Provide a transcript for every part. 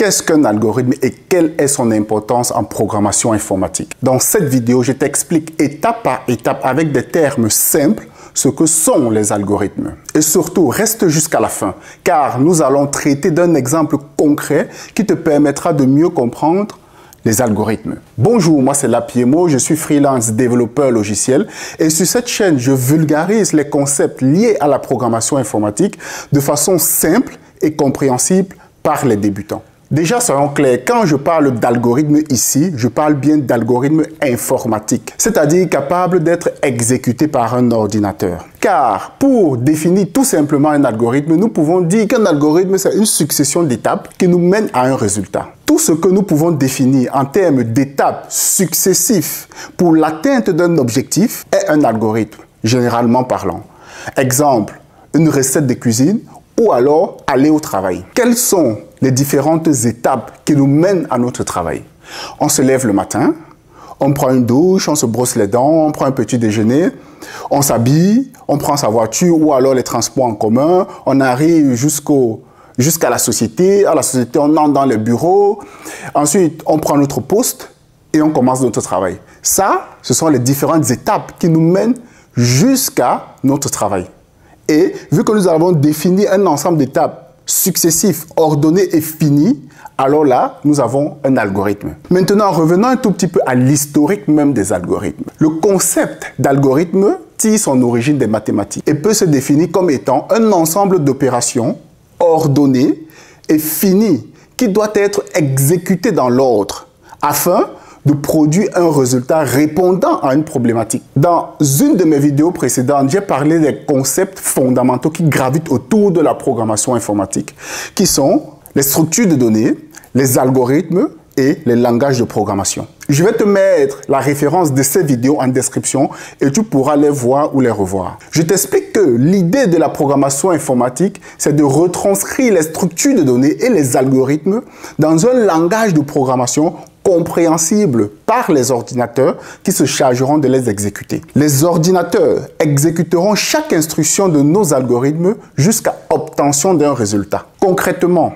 Qu'est-ce qu'un algorithme et quelle est son importance en programmation informatique? Dans cette vidéo, je t'explique étape par étape avec des termes simples ce que sont les algorithmes. Et surtout, reste jusqu'à la fin, car nous allons traiter d'un exemple concret qui te permettra de mieux comprendre les algorithmes. Bonjour, moi c'est Lapiemo, je suis freelance développeur logiciel et sur cette chaîne, je vulgarise les concepts liés à la programmation informatique de façon simple et compréhensible par les débutants. Déjà, soyons clairs, quand je parle d'algorithme ici, je parle bien d'algorithme informatique, c'est-à-dire capable d'être exécuté par un ordinateur. Car pour définir tout simplement un algorithme, nous pouvons dire qu'un algorithme, c'est une succession d'étapes qui nous mène à un résultat. Tout ce que nous pouvons définir en termes d'étapes successives pour l'atteinte d'un objectif est un algorithme, généralement parlant. Exemple, une recette de cuisine ou alors aller au travail. Quelles sont les différentes étapes qui nous mènent à notre travail? On se lève le matin, on prend une douche, on se brosse les dents, on prend un petit déjeuner, on s'habille, on prend sa voiture ou alors les transports en commun, on arrive jusqu'à la société. À la société, on entre dans les bureaux. Ensuite, on prend notre poste et on commence notre travail. Ça, ce sont les différentes étapes qui nous mènent jusqu'à notre travail. Et vu que nous avons défini un ensemble d'étapes successives, ordonnées et finies, alors là, nous avons un algorithme. Maintenant, revenons un tout petit peu à l'historique même des algorithmes. Le concept d'algorithme tire son origine des mathématiques et peut se définir comme étant un ensemble d'opérations ordonnées et finies qui doit être exécutées dans l'ordre afin de produire un résultat répondant à une problématique. Dans une de mes vidéos précédentes, j'ai parlé des concepts fondamentaux qui gravitent autour de la programmation informatique, qui sont les structures de données, les algorithmes et les langages de programmation. Je vais te mettre la référence de ces vidéos en description et tu pourras les voir ou les revoir. Je t'explique que l'idée de la programmation informatique, c'est de retranscrire les structures de données et les algorithmes dans un langage de programmation compréhensible par les ordinateurs qui se chargeront de les exécuter. Les ordinateurs exécuteront chaque instruction de nos algorithmes jusqu'à obtention d'un résultat. Concrètement,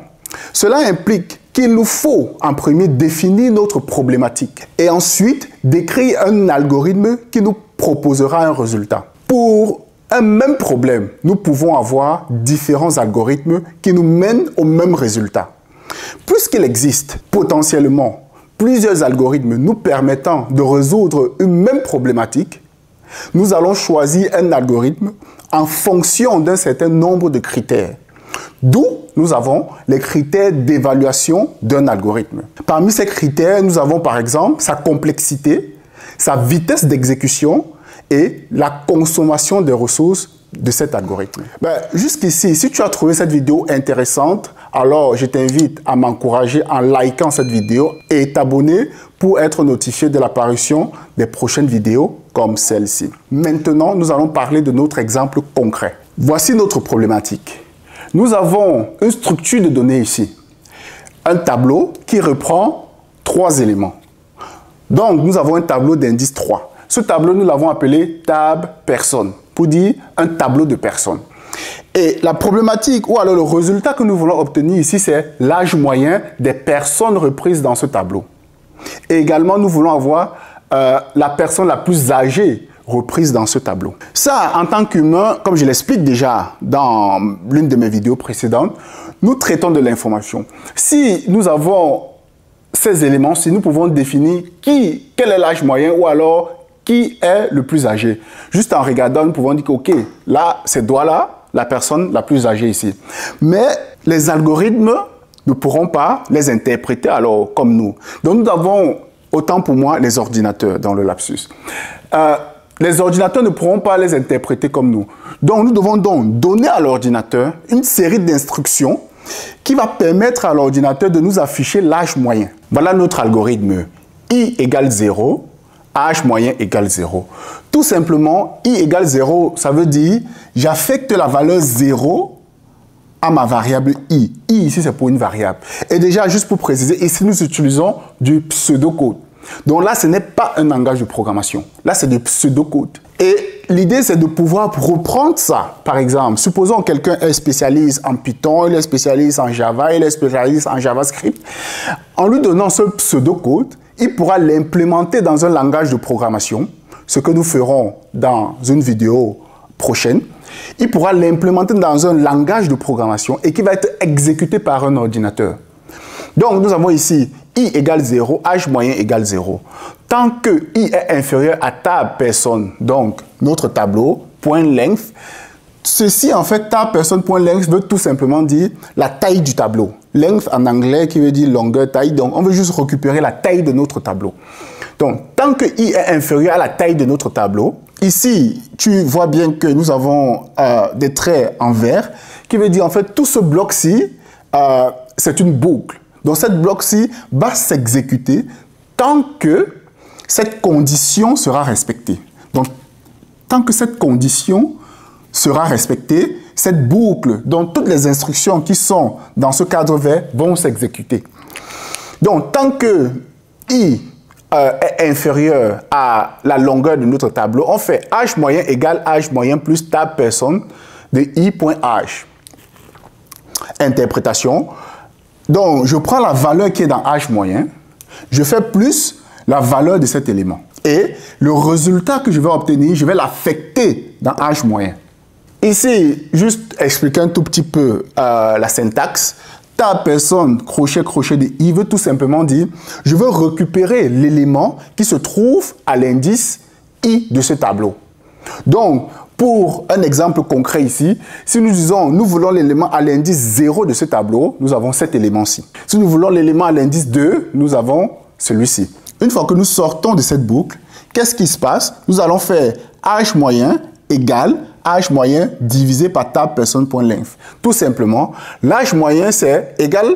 cela implique qu'il nous faut en premier définir notre problématique et ensuite décrire un algorithme qui nous proposera un résultat. Pour un même problème, nous pouvons avoir différents algorithmes qui nous mènent au même résultat. Puisqu'il existe potentiellement plusieurs algorithmes nous permettant de résoudre une même problématique, nous allons choisir un algorithme en fonction d'un certain nombre de critères. D'où nous avons les critères d'évaluation d'un algorithme. Parmi ces critères, nous avons par exemple sa complexité, sa vitesse d'exécution et la consommation des ressources de cet algorithme. Jusqu'ici, si tu as trouvé cette vidéo intéressante, alors je t'invite à m'encourager en likant cette vidéo et t'abonner pour être notifié de l'apparition des prochaines vidéos comme celle-ci. Maintenant, nous allons parler de notre exemple concret. Voici notre problématique. Nous avons une structure de données ici, un tableau qui reprend 3 éléments. Donc, nous avons un tableau d'indice 3. Ce tableau, nous l'avons appelé tab personne, pour dire un tableau de personnes. Et la problématique, ou alors le résultat que nous voulons obtenir ici, c'est l'âge moyen des personnes reprises dans ce tableau. Et également, nous voulons avoir la personne la plus âgée reprise dans ce tableau. Ça, en tant qu'humain, comme je l'explique déjà dans l'une de mes vidéos précédentes, nous traitons de l'information. Si nous avons ces éléments, si nous pouvons définir quel est l'âge moyen ou alors qui est le plus âgé. Juste en regardant, nous pouvons dire que, ok, là, c'est là, la personne la plus âgée ici. Mais les algorithmes ne pourront pas les interpréter alors comme nous. Donc, nous avons, autant pour moi, les ordinateurs dans le lapsus. Les ordinateurs ne pourront pas les interpréter comme nous. Donc, nous devons donc donner à l'ordinateur une série d'instructions qui va permettre à l'ordinateur de nous afficher l'âge moyen. Voilà notre algorithme. I égale 0, âge moyen égale 0. Tout simplement, I égale 0, ça veut dire j'affecte la valeur 0 à ma variable I. I ici, c'est pour une variable. Et déjà, juste pour préciser, ici, nous utilisons du pseudocode. Donc là, ce n'est pas un langage de programmation. Là, c'est du pseudocode. Et l'idée, c'est de pouvoir reprendre ça. Par exemple, supposons que quelqu'un est spécialiste en Python, il est spécialiste en Java, il est spécialiste en JavaScript. En lui donnant ce pseudo-code, il pourra l'implémenter dans un langage de programmation, ce que nous ferons dans une vidéo prochaine. Il pourra l'implémenter dans un langage de programmation et qui va être exécuté par un ordinateur. Donc, nous avons ici I égale 0, H moyen égale 0. Tant que I est inférieur à tab personne, donc notre tableau, point length, ceci en fait, tab personne point length veut tout simplement dire la taille du tableau. Length en anglais qui veut dire longueur, taille, donc on veut juste récupérer la taille de notre tableau. Donc, tant que I est inférieur à la taille de notre tableau, ici, tu vois bien que nous avons des traits en vert, qui veut dire en fait tout ce bloc-ci, c'est une boucle. Donc, cette bloc-ci va s'exécuter tant que cette condition sera respectée. Donc, tant que cette condition sera respectée, cette boucle, dont toutes les instructions qui sont dans ce cadre vert vont s'exécuter. Donc, tant que I est inférieur à la longueur de notre tableau, on fait H moyen égale H moyen plus tab personne de I.H. Interprétation. Donc, je prends la valeur qui est dans H moyen, je fais plus la valeur de cet élément. Et le résultat que je vais obtenir, je vais l'affecter dans H moyen. Ici, juste expliquer un tout petit peu la syntaxe. Tab personne, crochet, crochet de I veut tout simplement dire, je veux récupérer l'élément qui se trouve à l'indice I de ce tableau. Donc, pour un exemple concret ici, si nous disons, nous voulons l'élément à l'indice 0 de ce tableau, nous avons cet élément-ci. Si nous voulons l'élément à l'indice 2, nous avons celui-ci. Une fois que nous sortons de cette boucle, qu'est-ce qui se passe? Nous allons faire H moyen égale H moyen divisé par tab personne.length. Tout simplement, l'H moyen, c'est égal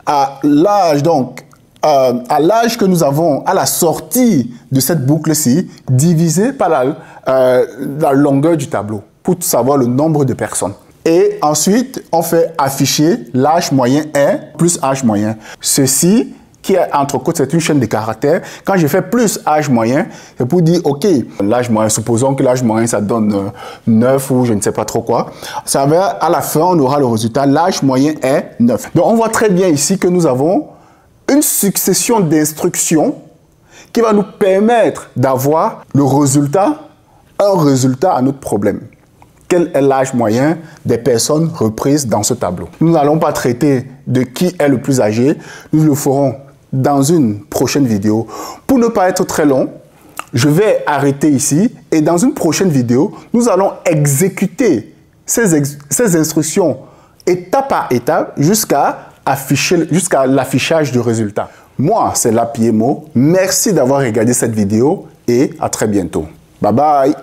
à l'âge, donc à l'âge que nous avons à la sortie de cette boucle-ci, divisé par la longueur du tableau, pour savoir le nombre de personnes. Et ensuite, on fait afficher l'H moyen est plus H moyen. Ceci qui est entre côtes, c'est une chaîne de caractères. Quand je fais plus H moyen, c'est pour dire, OK, l'H moyen, supposons que l'H moyen, ça donne 9 ou je ne sais pas trop quoi. Ça va, à la fin, on aura le résultat, l'H moyen est 9. Donc, on voit très bien ici que nous avons une succession d'instructions qui va nous permettre d'avoir le résultat, un résultat à notre problème. Quel est l'âge moyen des personnes reprises dans ce tableau? Nous n'allons pas traiter de qui est le plus âgé. Nous le ferons dans une prochaine vidéo. Pour ne pas être très long, je vais arrêter ici et dans une prochaine vidéo, nous allons exécuter ces instructions étape par étape jusqu'à l'affichage du résultat. Moi, c'est Lapiemo. Merci d'avoir regardé cette vidéo et à très bientôt. Bye bye!